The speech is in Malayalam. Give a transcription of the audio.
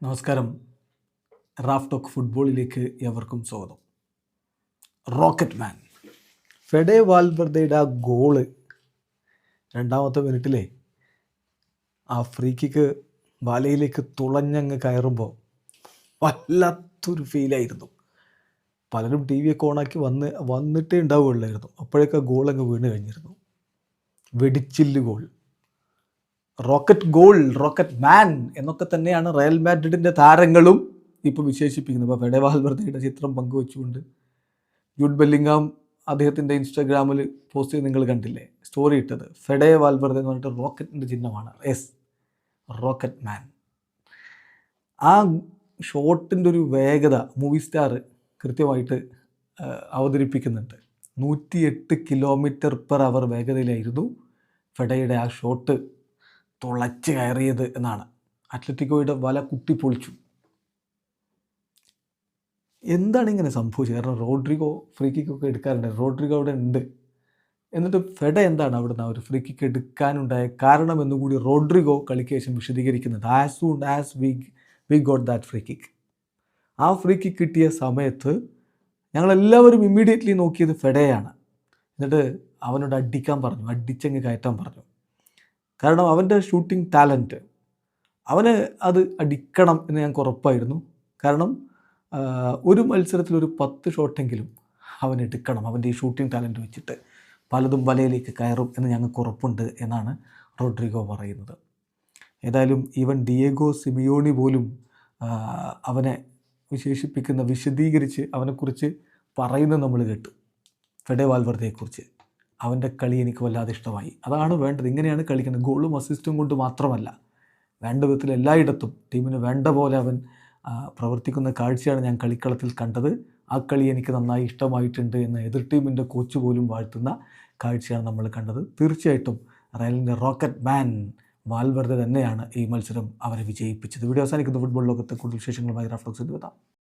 നമസ്കാരം. റാഫ് ടോക്ക് ഫുട്ബോളിലേക്ക് എവർക്കും സ്വാഗതം. റോക്കറ്റ് മാൻ ഫെഡെ വാൽവർദയുടെ ആ ഗോള് രണ്ടാമത്തെ മിനിറ്റിലെ ആ ഫ്രീ കിക്ക് വലയിലേക്ക് തുളഞ്ഞങ്ങ് കയറുമ്പോൾ വല്ലാത്തൊരു ഫീലായിരുന്നു. പലരും ടി വിയൊക്കെ ഓണാക്കി വന്നിട്ടേ ഉണ്ടാവുകയുള്ളായിരുന്നു. അപ്പോഴേക്ക് ഗോളങ്ങ് വീണ് കഴിഞ്ഞിരുന്നു. വെടിച്ചില്ല് ഗോൾ, റോക്കറ്റ് മാൻ എന്നൊക്കെ തന്നെയാണ് റയൽ മാഡ്രിഡിൻ്റെ താരങ്ങളും ഇപ്പോൾ വിശേഷിപ്പിക്കുന്നത്. ഇപ്പോൾ ഫെഡെ വാൽവർദയുടെ ചിത്രം പങ്കുവെച്ചുകൊണ്ട് ജൂഡ് ബെല്ലിംഗാം അദ്ദേഹത്തിൻ്റെ ഇൻസ്റ്റാഗ്രാമിൽ പോസ്റ്റ് ചെയ്ത് നിങ്ങൾ കണ്ടില്ലേ, സ്റ്റോറി ഇട്ടത് ഫെഡെ വാൽവർദ എന്ന് പറഞ്ഞിട്ട് റോക്കറ്റിൻ്റെ ചിഹ്നമാണ്. റോക്കറ്റ് മാൻ. ആ ഷോട്ടിൻ്റെ ഒരു വേഗത മൂവി സ്റ്റാർ കൃത്യമായിട്ട് അവതരിപ്പിക്കുന്നുണ്ട്. 108 km/h വേഗതയിലായിരുന്നു ഫെഡയുടെ ആ ഷോട്ട് തുളച്ച് കയറിയത് എന്നാണ്. അത്ലറ്റിക്കോയുടെ വല കുത്തിപ്പൊളിച്ചു. എന്താണ് ഇങ്ങനെ സംഭവിച്ചത്? കാരണം റോഡ്രിഗോ ഫ്രീ കിക്കൊക്കെ എടുക്കാറുണ്ട്, റോഡ്രിഗോ അവിടെ ഉണ്ട്. എന്നിട്ട് ഫെഡ എന്താണ് അവിടുന്ന് ആ ഒരു ഫ്രീ കിക്ക് എടുക്കാനുണ്ടായ കാരണം എന്നുകൂടി റോഡ്രിഗോ കളിക്ക് ശേഷം വിശദീകരിക്കുന്നുണ്ട്. As soon as we got that free kick, ആ ഫ്രീ കിക്ക് കിട്ടിയ സമയത്ത് ഞങ്ങളെല്ലാവരും ഇമ്മീഡിയറ്റ്ലി നോക്കിയത് ഫെഡയാണ്. എന്നിട്ട് അവനോട് അടിക്കാൻ പറഞ്ഞു, അടിച്ചങ്ങ് കയറ്റാൻ പറഞ്ഞു. കാരണം അവൻ്റെ ഷൂട്ടിംഗ് ടാലൻറ്റ്, അവന് അത് അടിക്കണം എന്ന് ഞങ്ങൾക്ക് ഉറപ്പായിരുന്നു. കാരണം ഒരു മത്സരത്തിൽ ഒരു 10 ഷോട്ടെങ്കിലും അവൻ എടുക്കണം. അവൻ്റെ ഈ ഷൂട്ടിംഗ് ടാലൻറ്റ് വെച്ചിട്ട് പലതും വലയിലേക്ക് കയറും എന്ന് ഞങ്ങൾക്ക് ഉറപ്പുണ്ട് എന്നാണ് റോഡ്രിഗോ പറയുന്നത്. ഏതായാലും ഈവൻ ഡിയേഗോ സിമിയോണി പോലും അവനെ വിശദീകരിച്ച് അവനെക്കുറിച്ച് പറയുന്നത് നമ്മൾ കേട്ടു. ഫെഡെ വാൽവർദയെക്കുറിച്ച് അവൻ്റെ കളി എനിക്ക് വല്ലാതെ ഇഷ്ടമായി. അതാണ് വേണ്ടത്, ഇങ്ങനെയാണ് കളിക്കുന്നത്. ഗോളും അസിസ്റ്റും കൊണ്ട് മാത്രമല്ല, വേണ്ട വിധത്തിൽ എല്ലായിടത്തും ടീമിന് വേണ്ട പോലെ അവൻ പ്രവർത്തിക്കുന്ന കാഴ്ചയാണ് ഞാൻ കളിക്കളത്തിൽ കണ്ടത്. ആ കളി എനിക്ക് നന്നായി ഇഷ്ടമായിട്ടുണ്ട് എന്ന് എതിർ ടീമിൻ്റെ കോച്ച് പോലും വാഴ്ത്തുന്ന കാഴ്ചയാണ് നമ്മൾ കണ്ടത്. തീർച്ചയായിട്ടും റയലിൻ്റെ റോക്കറ്റ് മാൻ വാൽവർദ തന്നെയാണ് ഈ മത്സരം അവരെ വിജയിപ്പിച്ചത്. വീഡിയോ അവസാനിക്കുന്ന ഫുട്ബോൾ ലോകത്തെ കൂടുതൽ വിശേഷങ്ങളുമായി റാഫ് ടോക്സ് എത്താം.